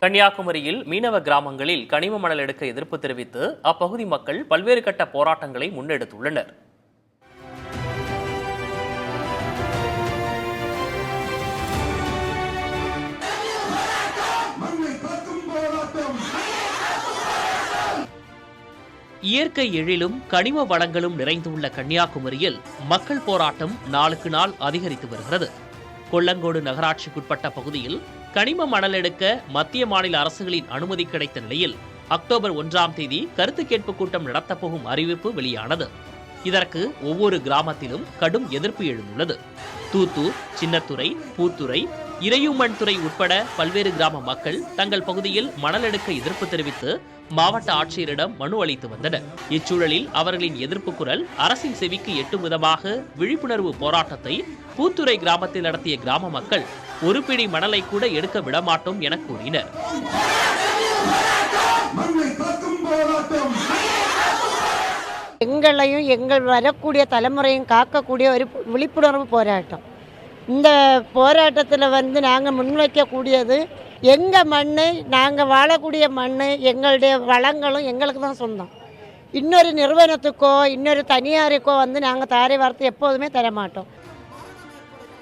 கன்னியாகுமரியில் மீனவ கிராமங்களில் கனிம மணல் எடுக்க எதிர்ப்பு தெரிவித்து அப்பகுதி மக்கள் பல்வேறு கட்ட போராட்டங்களை முன்னெடுத்துள்ளனர். இயற்கை எழிலும் கனிம வளங்களும் நிறைந்துள்ள கன்னியாகுமரியில் மக்கள் போராட்டம் நாளுக்கு நாள் அதிகரித்து வருகிறது. கொல்லங்கோடு நகராட்சிக்குட்பட்ட பகுதியில் கனிம மணல் எடுக்க மத்திய மாநில அரசுகளின் அனுமதி கிடைத்த நிலையில் அக்டோபர் 1ஆம் தேதி கருத்து கேட்பு கூட்டம் நடத்தப்போகும் அறிவிப்பு வெளியானது. இதற்கு ஒவ்வொரு கிராமத்திலும் கடும் எதிர்ப்பு எழுந்துள்ளது. தூத்தூர், சின்னத்துறை, பூத்துறை, இறையுமண்துறை உட்பட பல்வேறு கிராம மக்கள் தங்கள் பகுதியில் மணல் எடுக்க எதிர்ப்பு தெரிவித்து மாவட்ட ஆட்சியரிடம் மனு அளித்து வந்தனர். இச்சூழலில் அவர்களின் எதிர்ப்பு குரல் அரசின் செவிக்கு எட்டும் விதமாக விழிப்புணர்வு போராட்டத்தை பூத்துறை கிராமத்தில் நடத்திய கிராம மக்கள் ஒரு பிடி மணலை கூட எடுக்க விடமாட்டோம் என கூறினர். எங்களையும் எங்கள் வரக்கூடிய தலைமுறையும் காக்கக்கூடிய ஒரு விழிப்புணர்வு போராட்டம். இந்த போராட்டத்தில் நாங்கள் முன்வைக்கக்கூடியது எங்கள் மண், நாங்கள் வாழக்கூடிய மண், எங்களுடைய வளங்களும் எங்களுக்கு தான் சொந்தம். இன்னொரு நிறுவனத்துக்கோ இன்னொரு தனியாருக்கோ நாங்கள் தாரை வார்த்தை எப்போதுமே தரமாட்டோம்.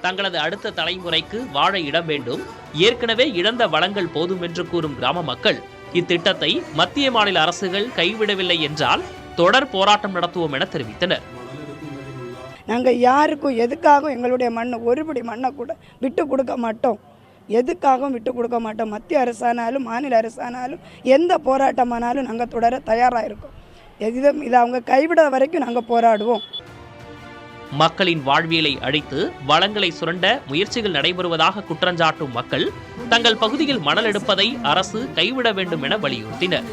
தங்களது அடுத்த தலைமுறைக்கு வாழ இடம் வேண்டும், ஏற்கனவே இழந்த வளங்கள் போதும் என்று கூறும் கிராம மக்கள் இத்திட்டத்தை மத்திய மாநில அரசுகள் கைவிடவில்லை என்றால் தொடர் போராட்டம் நடத்துவோம் என தெரிவித்தனர். நாங்கள் யாருக்கும் எதுக்காகவும் எங்களுடைய மண்ணை ஒருபடி மண்ணை கூட விட்டு கொடுக்க மாட்டோம். எதுக்காகவும் விட்டு கொடுக்க மாட்டோம். மத்திய அரசானாலும் மாநில அரசானாலும் எந்த போராட்டமானாலும் நாங்கள் தொடர தயாராக இருக்கோம். இதை அவங்க கைவிட வரைக்கும் நாங்கள் போராடுவோம். மக்களின் வாழ்வியலை அழித்து வளங்களை சுரண்ட முயற்சிகள் நடைபெறுவதாக குற்றஞ்சாட்டும் மக்கள் தங்கள் பகுதியில் மணல் எடுப்பதை அரசு கைவிட வேண்டும் என வலியுறுத்தினர்.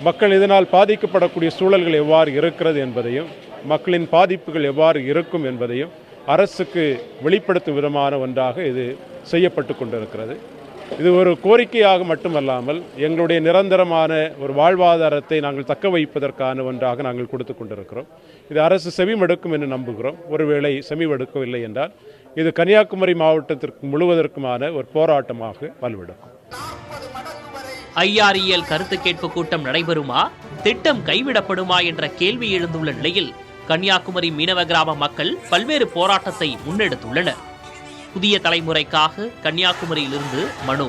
மக்கள் இதனால் பாதிக்கப்படக்கூடிய சூழல்கள் எவ்வாறு இருக்கிறது என்பதையும் மக்களின் பாதிப்புகள் எவ்வாறு இருக்கும் என்பதையும் அரசுக்கு வெளிப்படுத்தும் விதமான ஒன்றாக இது செய்யப்பட்டு கொண்டிருக்கிறது. இது ஒரு கோரிக்கையாக மட்டுமல்லாமல் எங்களுடைய நிரந்தரமான ஒரு வாழ்வாதாரத்தை நாங்கள் தக்க வைப்பதற்கான ஒன்றாக நாங்கள் கொடுத்து கொண்டிருக்கிறோம். இது அரசு செவிமடுக்கும் என்று நம்புகிறோம். ஒருவேளை செவிமடுக்கவில்லை என்றால் இது கன்னியாகுமரி மாவட்டத்திற்கு முழுவதற்குமான ஒரு போராட்டமாக வலுவெடுக்கும். ஐஆர்இஎல் கருத்து கேட்பு கூட்டம் நடைபெறுமா, திட்டம் கைவிடப்படுமா என்ற கேள்வி எழுந்துள்ள நிலையில் கன்னியாகுமரி மீனவ கிராம மக்கள் பல்வேறு போராட்டத்தை முன்னெடுத்துள்ளனர். புதிய தலைமுறைக்காக கன்னியாகுமரியிலிருந்து மனு.